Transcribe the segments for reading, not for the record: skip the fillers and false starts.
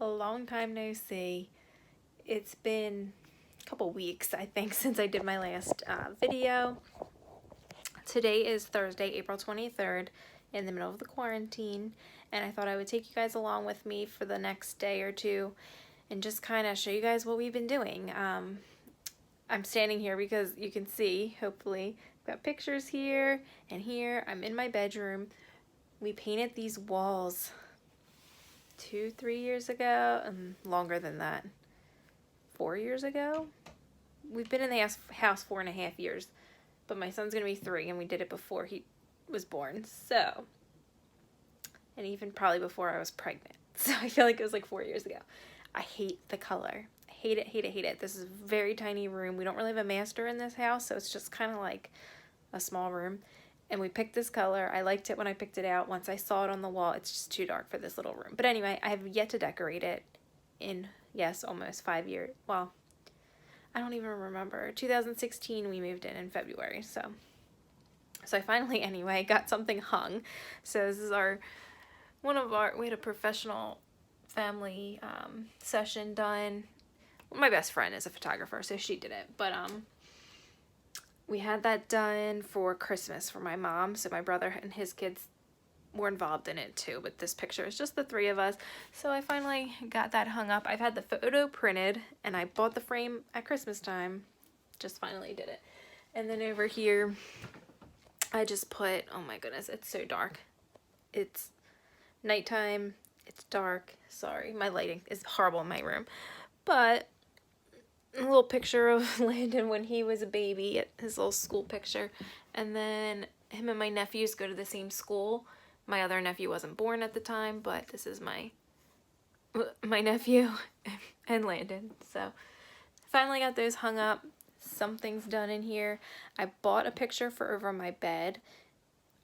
A long time no see. It's been a couple weeks, I think, since I did my last video. Today is Thursday, April 23rd, in the middle of the quarantine, and I thought I would take you guys along with me for the next day or two and just kind of show you guys what we've been doing. I'm standing here because you can see, hopefully, I've got pictures here and here. I'm in my bedroom. We painted these walls 2-3 years ago, and longer than that, 4 years ago. We've been in the house 4.5 years, but my son's gonna be 3, and we did it before he was born, so, and even probably before I was pregnant, so I feel like it was like 4 years ago. I hate the color. I hate it, hate it, hate it. This is a very tiny room. We don't really have a master in this house, so it's just kind of like a small room. And we picked this color. I liked it when I picked it out. Once I saw it on the wall, it's just too dark for this little room. But anyway, I have yet to decorate it in, yes, almost 5 years. Well, I don't even remember. 2016 we moved in February. So I finally, anyway, got something hung. So this is we had a professional family session done. My best friend is a photographer, so she did it. But we had that done for Christmas for my mom, so my brother and his kids were involved in it too, but this picture is just the 3 of us. So I finally got that hung up. I've had the photo printed, and I bought the frame at Christmas time. Just finally did it. And then over here, I just put, oh my goodness, it's so dark. It's nighttime, it's dark. Sorry, my lighting is horrible in my room. But a little picture of Landon when he was a baby, his little school picture, and then him and my nephews go to the same school. My other nephew wasn't born at the time, but this is my nephew and Landon. So finally got those hung up. Something's done in here. I bought a picture for over my bed.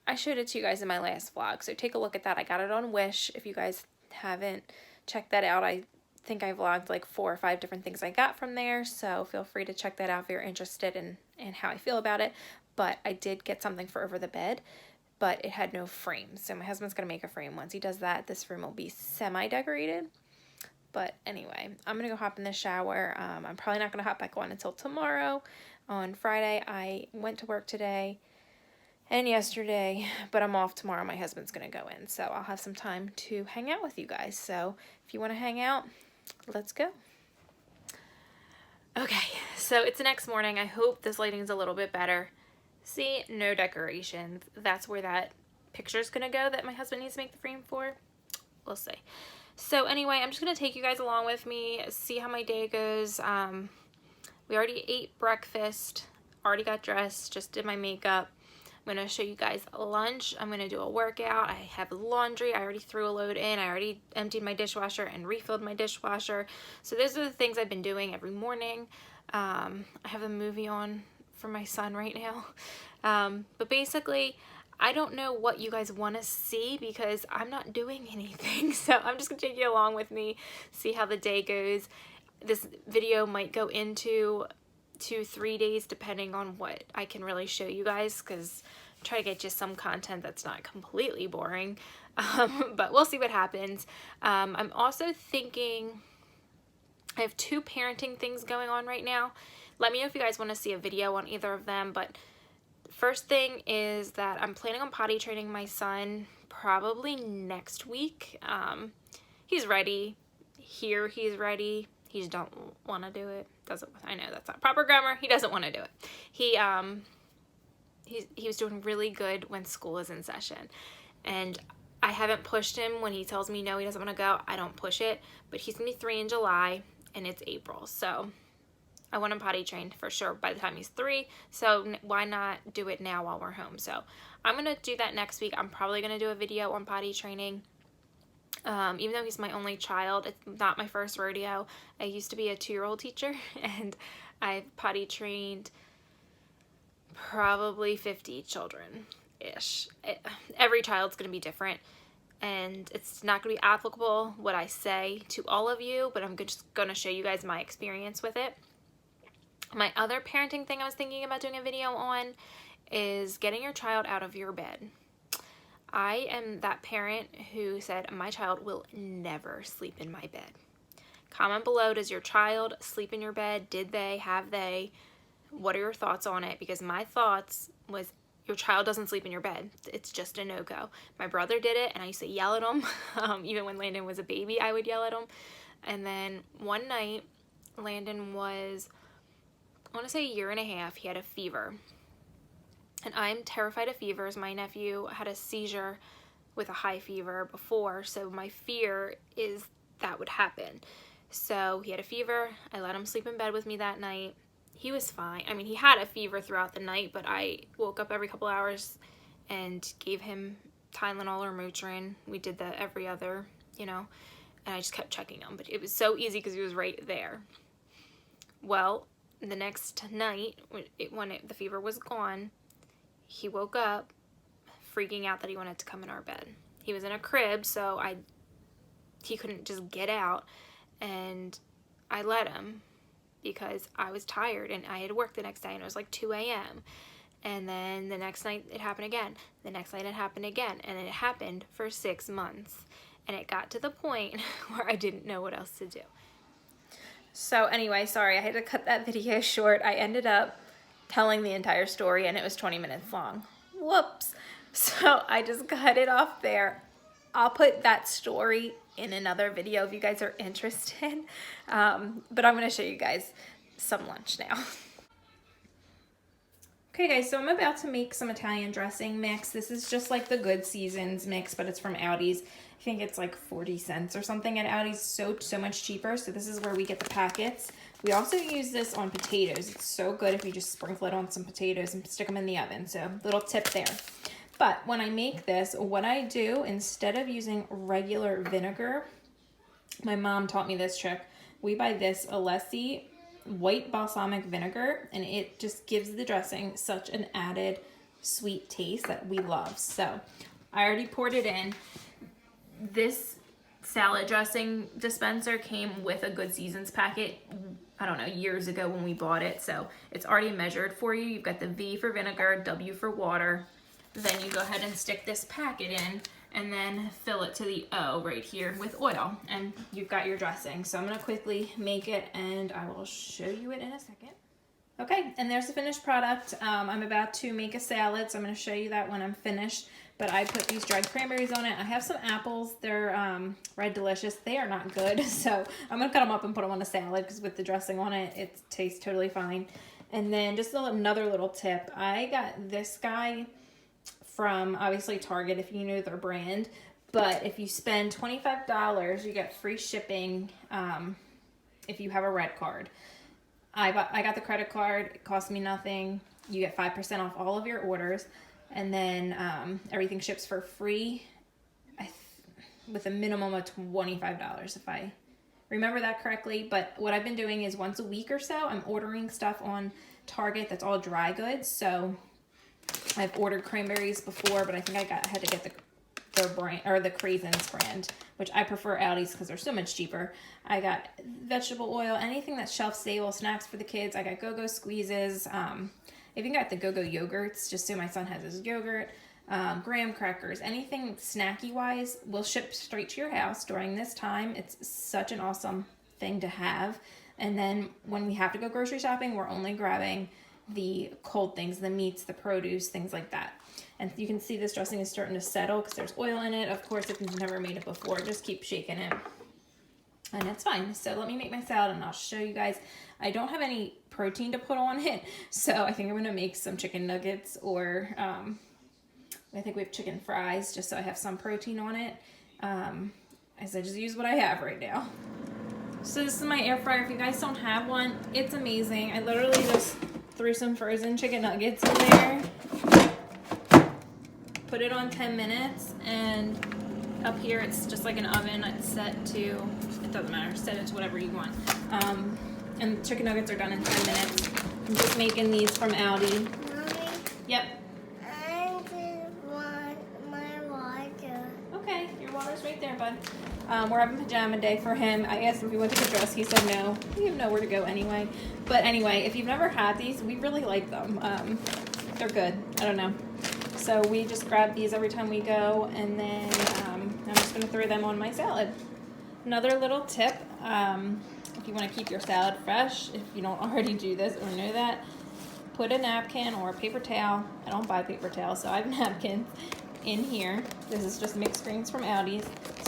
I showed it to you guys in my last vlog, so take a look at that. I got it on Wish. If you guys haven't checked that out, I think I vlogged like 4 or 5 different things I got from there, so feel free to check that out if you're interested in how I feel about it. But I did get something for over the bed, but it had no frame, so my husband's gonna make a frame. Once he does that, this room will be semi-decorated. But anyway, I'm gonna go hop in the shower. I'm probably not gonna hop back on until tomorrow. On Friday, I went to work today and yesterday, but I'm off tomorrow. My husband's gonna go in, so I'll have some time to hang out with you guys. So if you want to hang out, let's go. Okay, so it's the next morning. I hope this lighting's a little bit better. See, no decorations. That's where that picture's gonna go that my husband needs to make the frame for. We'll see. So anyway, I'm just gonna take you guys along with me, see how my day goes. We already ate breakfast, already got dressed, just did my makeup. I'm going to show you guys lunch. I'm going to do a workout. I have laundry. I already threw a load in. I already emptied my dishwasher and refilled my dishwasher. So those are the things I've been doing every morning. I have a movie on for my son right now. But basically, I don't know what you guys want to see because I'm not doing anything. So I'm just going to take you along with me, see how the day goes. This video might go into 2-3 days depending on what I can really show you guys, because I try to get you some content that's not completely boring, but we'll see what happens. I'm also thinking, I have 2 parenting things going on right now. Let me know if you guys want to see a video on either of them. But first thing is that I'm planning on potty training my son probably next week. He's ready. Here he's ready. He just don't want to do it. I know that's not proper grammar. He doesn't want to do it. He was doing really good when school is in session, and I haven't pushed him when he tells me no, he doesn't want to go. I don't push it, but he's gonna be 3 in July, and it's April, so I want him potty trained for sure by the time he's 3. So why not do it now while we're home? So I'm gonna do that next week. I'm probably gonna do a video on potty training. Even though he's my only child, it's not my first rodeo. I used to be a 2-year-old teacher, and I've potty trained probably 50 children-ish. Every child's going to be different, and it's not going to be applicable what I say to all of you, but I'm just going to show you guys my experience with it. My other parenting thing I was thinking about doing a video on is getting your child out of your bed. I am that parent who said my child will never sleep in my bed. Comment below, does your child sleep in your bed? Did they? Have they? What are your thoughts on it? Because my thoughts was, your child doesn't sleep in your bed. It's just a no-go. My brother did it, and I used to yell at him. Even when Landon was a baby, I would yell at him. And then one night, Landon was, I want to say 1.5 years, he had a fever. And I'm terrified of fevers. My nephew had a seizure with a high fever before, so my fear is that would happen. So he had a fever. I let him sleep in bed with me that night. He was fine. I mean, he had a fever throughout the night, but I woke up every couple hours and gave him Tylenol or Motrin. We did that every other, you know, and I just kept checking him. But it was so easy because he was right there. Well, the next night, when the fever was gone, he woke up freaking out that he wanted to come in our bed. He was in a crib, so he couldn't just get out, and I let him because I was tired and I had work the next day, and it was like 2 a.m. And then the next night it happened again. The next night it happened again, and it happened for 6 months. And it got to the point where I didn't know what else to do. So anyway, sorry, I had to cut that video short. I ended up telling the entire story, and it was 20 minutes long. Whoops. So I just cut it off there. I'll put that story in another video if you guys are interested. But I'm going to show you guys some lunch now. Okay guys, so I'm about to make some Italian dressing mix. This is just like the Good Seasons mix, but it's from Aldi's. I think it's like 40 cents or something at Aldi's, so much cheaper. So this is where we get the packets. We also use this on potatoes. It's so good if you just sprinkle it on some potatoes and stick them in the oven. So little tip there. But when I make this, what I do, instead of using regular vinegar, my mom taught me this trick. We buy this Alessi white balsamic vinegar, and it just gives the dressing such an added sweet taste that we love. So I already poured it in. This salad dressing dispenser came with a Good Seasons packet, I don't know, years ago when we bought it. So it's already measured for you. You've got the V for vinegar, W for water. Then you go ahead and stick this packet in and then fill it to the O right here with oil, and you've got your dressing. So I'm gonna quickly make it and I will show you it in a second. Okay, and there's the finished product. I'm about to make a salad, so I'm gonna show you that when I'm finished. But I put these dried cranberries on it. I have some apples. They're Red Delicious. They are not good, so I'm gonna cut them up and put them on a salad because with the dressing on it, it tastes totally fine. And then just another little tip. I got this guy from obviously Target if you know their brand, but if you spend $25, you get free shipping if you have a red card. I got the credit card. It cost me nothing. You get 5% off all of your orders, and then everything ships for free with a minimum of $25 if I remember that correctly. But what I've been doing is once a week or so, I'm ordering stuff on Target that's all dry goods. So I've ordered cranberries before, but I think I had to get their brand, or the Craisins brand, which I prefer Aldi's because they're so much cheaper. I got vegetable oil, anything that's shelf stable, snacks for the kids. I got Go-Go squeezes. I even got the Go-Go yogurts, just so my son has his yogurt. Graham crackers, anything snacky wise will ship straight to your house during this time. It's such an awesome thing to have. And then when we have to go grocery shopping, we're only grabbing the cold things, the meats, the produce, things like that. And you can see this dressing is starting to settle because there's oil in it. Of course, if you've never made it before, just keep shaking it and it's fine. So let me make my salad and I'll show you guys. I don't have any protein to put on it, so I think I'm gonna make some chicken nuggets, or I think we have chicken fries, just so I have some protein on it. As I just use what I have right now. So this is my air fryer. If you guys don't have one, it's amazing. I literally just threw some frozen chicken nuggets in there, put it on 10 minutes, and up here it's just like an oven. It's set to, it doesn't matter, set it to whatever you want. And chicken nuggets are done in 10 minutes. I'm just making these from Aldi. Mommy, Yep. I just want my water. Okay, your water's right there, bud. We're having pajama day for him. I asked him if he wanted to get dressed. He said no. We have nowhere to go anyway. But anyway, if you've never had these, we really like them. They're good. I don't know. So we just grab these every time we go, and then I'm just going to throw them on my salad. Another little tip, if you want to keep your salad fresh, if you don't already do this or know that, put a napkin or a paper towel. I don't buy paper towels, so I have napkins in here. This is just mixed greens from Aldi's.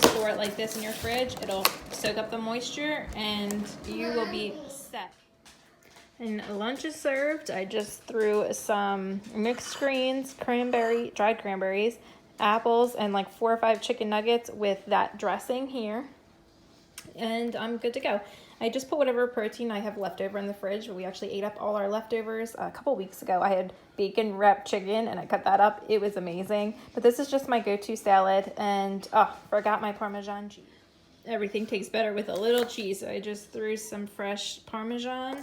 Store it like this in your fridge. It'll soak up the moisture and you will be set. And lunch is served. I just threw some mixed greens, dried cranberries, apples, and like 4 or 5 chicken nuggets with that dressing here. And I'm good to go. I just put whatever protein I have left over in the fridge. We actually ate up all our leftovers a couple weeks ago. I had bacon wrapped chicken and I cut that up. It was amazing. But this is just my go-to salad, and forgot my Parmesan cheese. Everything tastes better with a little cheese, so I just threw some fresh Parmesan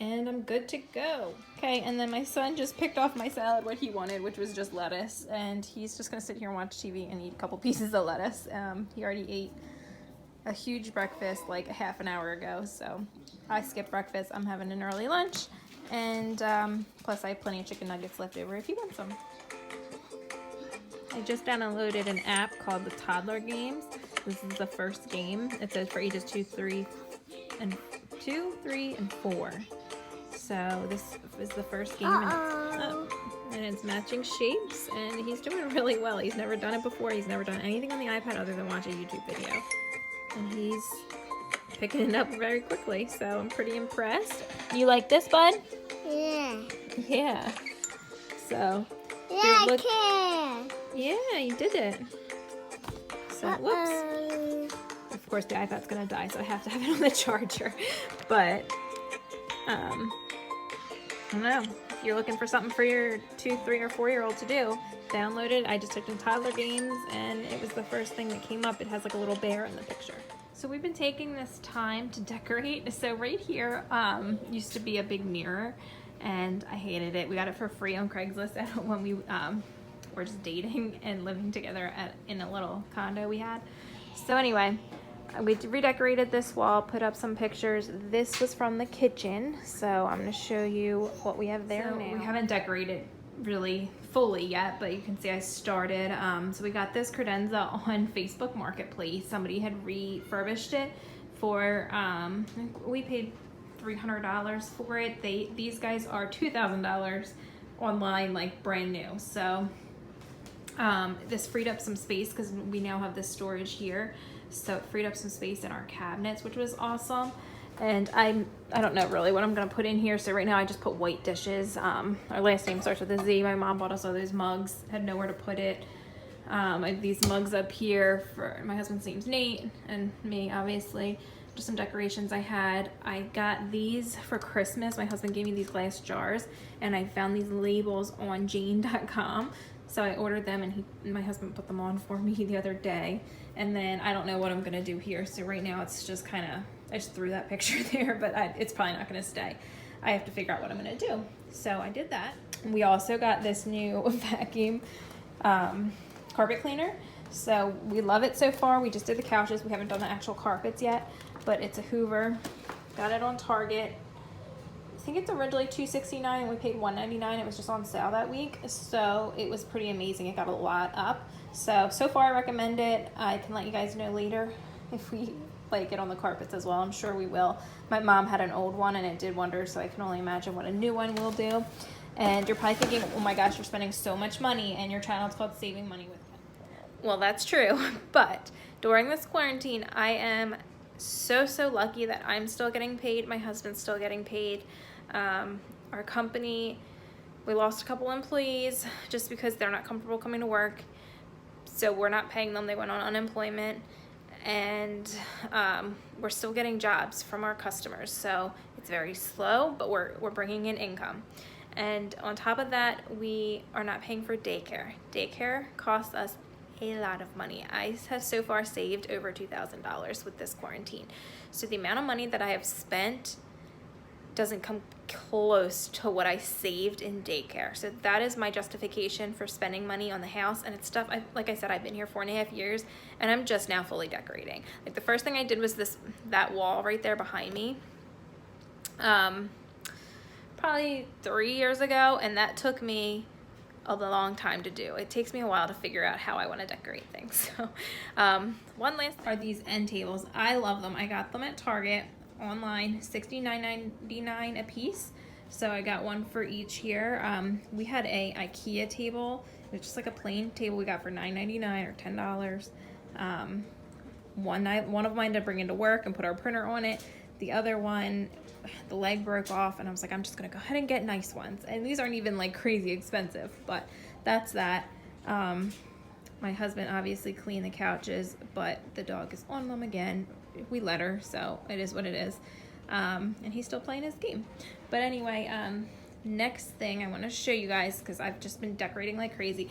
and I'm good to go. Okay, and then my son just picked off my salad what he wanted, which was just lettuce, and he's just gonna sit here and watch TV and eat a couple pieces of lettuce. He already ate a huge breakfast like a half an hour ago, so I skipped breakfast. I'm having an early lunch, and plus I have plenty of chicken nuggets left over if he wants them. I just downloaded an app called the Toddler Games. This is the first game. It says for ages 2, 3, and 4. So this is the first game, and it's matching shapes, and he's doing really well. He's never done it before. He's never done anything on the iPad other than watch a YouTube video. And he's picking it up very quickly, so I'm pretty impressed. You like this, bud? Yeah. Yeah. So. Yeah, I can. Yeah, you did it. So, whoops. Of course, the iPad's gonna die, so I have to have it on the charger. But, I don't know. If you're looking for something for your 2, 3, or 4-year-old to do, download it. I just typed in Toddler Games, and it was the first thing that came up. It has like a little bear in the picture. So we've been taking this time to decorate. So right here used to be a big mirror, and I hated it. We got it for free on Craigslist when we were just dating and living together in a little condo we had. So anyway, we redecorated this wall, put up some pictures. This was from the kitchen, so I'm going to show you what we have there now. We haven't decorated really fully yet, but you can see I started. So we got this credenza on Facebook Marketplace. Somebody had refurbished it for, we paid $300 for it. These guys are $2,000 online, like brand new. So this freed up some space because we now have this storage here. So it freed up some space in our cabinets, which was awesome. And I don't know really what I'm gonna put in here. So right now I just put white dishes. Our last name starts with a Z. My mom bought us all those mugs, had nowhere to put it. I have these mugs up here for my husband's name's Nate and me, obviously. Just some decorations I had. I got these for Christmas. My husband gave me these glass jars, and I found these labels on Jane.com. So I ordered them, and my husband put them on for me the other day. And then I don't know what I'm gonna do here. So right now it's just kind of, I just threw that picture there, but it's probably not gonna stay. I have to figure out what I'm gonna do. So I did that. We also got this new vacuum carpet cleaner. So we love it so far. We just did the couches. We haven't done the actual carpets yet, but it's a Hoover. Got it on Target. I think it's originally $269 and we paid $199. It was just on sale that week. So it was pretty amazing. It got a lot up. So far I recommend it. I can let you guys know later if we like it on the carpets as well. I'm sure we will. My mom had an old one and it did wonders, so I can only imagine what a new one will do. And you're probably thinking, oh my gosh, you're spending so much money, and your channel is called Saving Money with Ken. Well, that's true, but during this quarantine, I am so lucky that I'm still getting paid. My husband's still getting paid. Our company, we lost a couple employees just because they're not comfortable coming to work, so we're not paying them. They went on unemployment, and we're still getting jobs from our customers, so it's very slow, but we're bringing in income. And on top of that, we are not paying for daycare. Daycare costs us a lot of money. I have so far saved over $2,000 with this quarantine. So the amount of money that I have spent doesn't come close to what I saved in daycare. So that is my justification for spending money on the house. And it's stuff, like I said, I've been here 4.5 years and I'm just now fully decorating. Like the first thing I did was that wall right there behind me. Probably 3 years ago, and that took me a long time to do. It takes me a while to figure out how I want to decorate things. So one last are these end tables. I love them. I got them at Target. online, $69.99 a piece. So I got one for each here. We had a IKEA table. It's just like a plain table we got for $9.99 or $10. One of them I ended up bringing to work and put our printer on it. The other one, the leg broke off, and I was like, I'm just gonna go ahead and get nice ones. And these aren't even like crazy expensive, but that's that. My husband obviously cleaned the couches, but the dog is on them again. We let her, so it is what it is. And he's still playing his game. But anyway, next thing I want to show you guys, because I've just been decorating like crazy.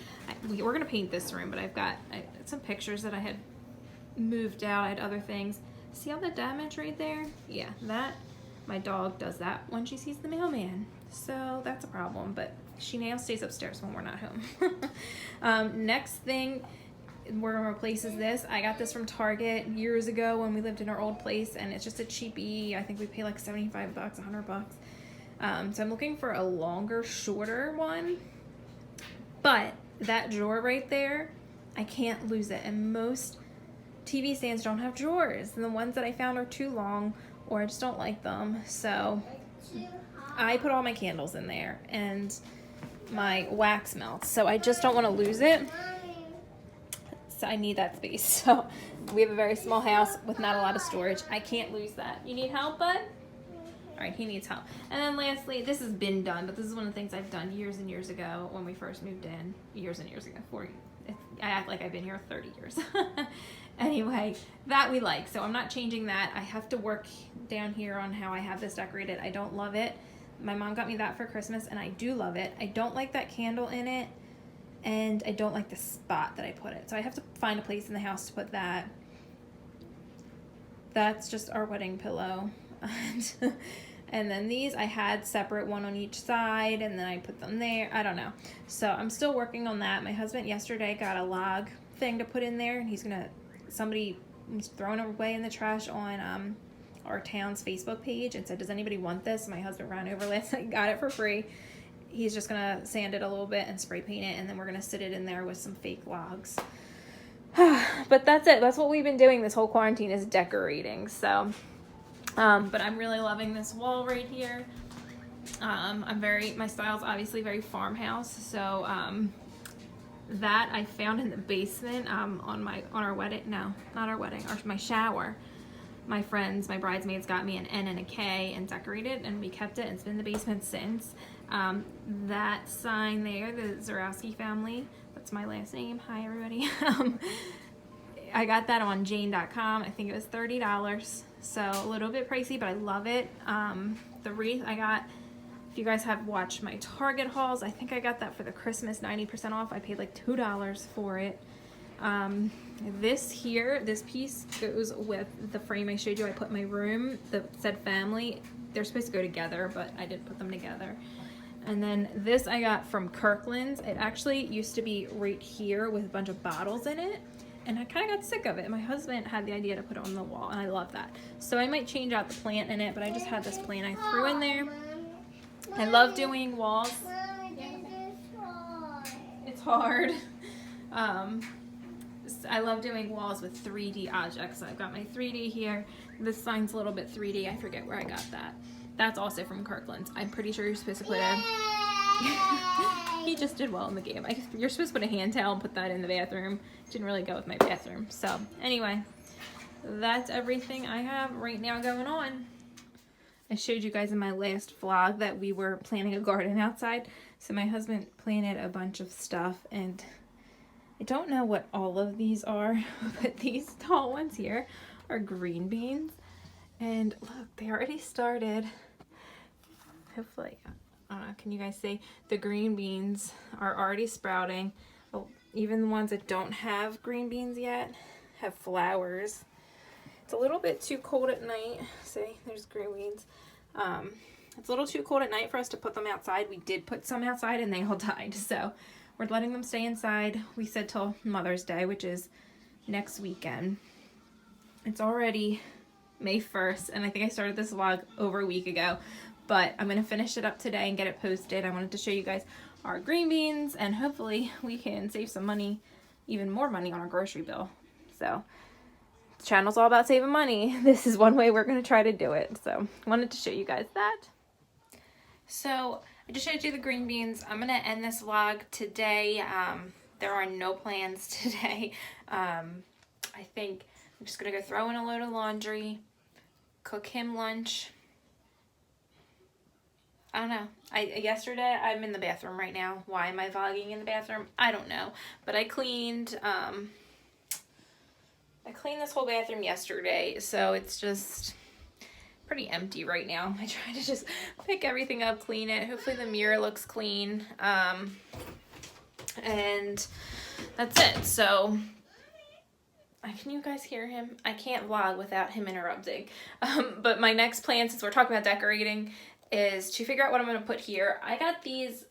We're going to paint this room, but I've got some pictures that I had moved out. I had other things. See all the damage right there? Yeah, that, my dog does that when she sees the mailman. So that's a problem, but she now stays upstairs when we're not home. Next thing we're gonna replace is this. I got this from Target years ago when we lived in our old place, and it's just a cheapie. I think we pay like 75 bucks, 100 bucks. So I'm looking for a longer, shorter one, but that drawer right there, I can't lose it. And most TV stands don't have drawers, and the ones that I found are too long, or I just don't like them. So I put all my candles in there and my wax melts, so I just don't want to lose it. So I need that space. So we have a very small house with not a lot of storage. I can't lose that. You need help, bud? All right, he needs help. And then lastly, this has been done, but this is one of the things I've done years and years ago when we first moved in. Years and years ago. I act like I've been here 30 years. Anyway, that we like. So I'm not changing that. I have to work down here on how I have this decorated. I don't love it. My mom got me that for Christmas, and I do love it. I don't like that candle in it, and I don't like the spot that I put it. So I have to find a place in the house to put that. That's just our wedding pillow. And then these I had separate, one on each side, and then I put them there. I don't know. So I'm still working on that. My husband yesterday got a log thing to put in there, and somebody was throwing it away in the trash on our town's Facebook page and said, does anybody want this? My husband ran over last night, got it for free. He's just gonna sand it a little bit and spray paint it, and then we're gonna sit it in there with some fake logs. But that's it. That's what we've been doing this whole quarantine, is decorating. So but I'm really loving this wall right here. My style's obviously very farmhouse, so that I found in the basement on our wedding. No, not our wedding, my shower. My bridesmaids got me an N and a K and decorated, and we kept it, and it's been in the basement since. That sign there, the Zarowski family, that's my last name. Hi, everybody. I got that on Jane.com. I think it was $30. So a little bit pricey, but I love it. The wreath I got, if you guys have watched my Target hauls, I think I got that for the Christmas 90% off. I paid like $2 for it. This piece goes with the frame I showed you. I put in my room that said family. They're supposed to go together, but I didn't put them together. And then this I got from Kirkland's. It actually used to be right here with a bunch of bottles in it, and I kind of got sick of it. My husband had the idea to put it on the wall, and I love that. So I might change out the plant in it, but I just had this plant I threw in there. I love doing walls. It's hard. I love doing walls with 3D objects. So I've got my 3D here. This sign's a little bit 3D. I forget where I got that. That's also from Kirkland's. I'm pretty sure you're supposed to put he just did well in the game. You're supposed to put a hand towel and put that in the bathroom. Didn't really go with my bathroom. So anyway, that's everything I have right now going on. I showed you guys in my last vlog that we were planting a garden outside. So my husband planted a bunch of stuff, and I don't know what all of these are, but these tall ones here are green beans. And look, they already started. Hopefully, can you guys see? The green beans are already sprouting. Oh, even the ones that don't have green beans yet have flowers. It's a little bit too cold at night. See, there's green beans. It's a little too cold at night for us to put them outside. We did put some outside and they all died. So we're letting them stay inside. We said till Mother's Day, which is next weekend. It's already May 1st, and I think I started this vlog over a week ago, but I'm going to finish it up today and get it posted. I wanted to show you guys our green beans, and hopefully we can save some money, even more money on our grocery bill. So channel's all about saving money. This is one way we're going to try to do it. So wanted to show you guys that. So I just showed you the green beans. I'm going to end this vlog today. There are no plans today. I think I'm just going to go throw in a load of laundry, cook him lunch. I don't know. Yesterday, I'm in the bathroom right now. Why am I vlogging in the bathroom? I don't know. But I cleaned this whole bathroom yesterday, so it's just pretty empty right now. I try to just pick everything up, clean it. Hopefully the mirror looks clean. And that's it. So can you guys hear him? I can't vlog without him interrupting. But my next plan, since we're talking about decorating, is to figure out what I'm going to put here. I got these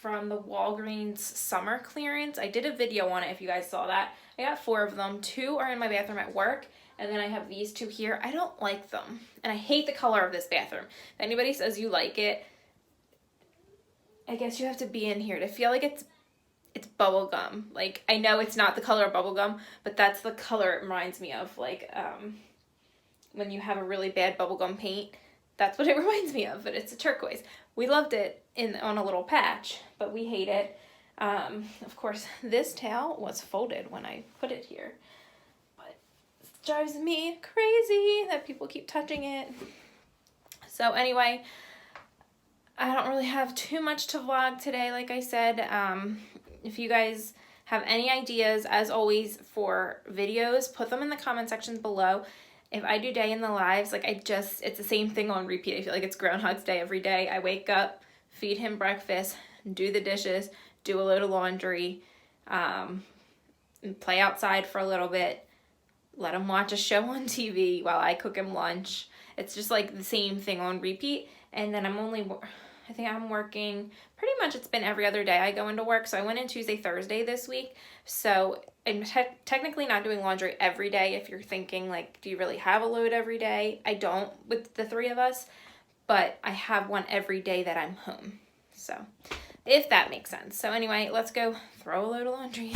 from the Walgreens summer clearance. I did a video on it if you guys saw that. I got 4 of them. 2 are in my bathroom at work, and then I have these 2 here. I don't like them, and I hate the color of this bathroom. If anybody says you like it, I guess you have to be in here to feel like it's bubble gum. Like, I know it's not the color of bubble gum, but that's the color it reminds me of. Like, when you have a really bad bubble gum paint, that's what it reminds me of, but it's a turquoise. We loved it on a little patch, but we hate it. Of course, this towel was folded when I put it here, but it drives me crazy that people keep touching it. So anyway, I don't really have too much to vlog today, like I said. If you guys have any ideas, as always, for videos, put them in the comment sections below. If I do day in the lives, like it's the same thing on repeat. I feel like it's Groundhog's Day every day. I wake up, feed him breakfast, do the dishes, do a load of laundry, and play outside for a little bit, let him watch a show on TV while I cook him lunch. It's just like the same thing on repeat. And then I think I'm working, pretty much it's been every other day I go into work. So I went in Tuesday, Thursday this week. So I'm technically not doing laundry every day. If you're thinking, like, do you really have a load every day? I don't with the 3 of us, but I have one every day that I'm home. So if that makes sense. So anyway, let's go throw a load of laundry.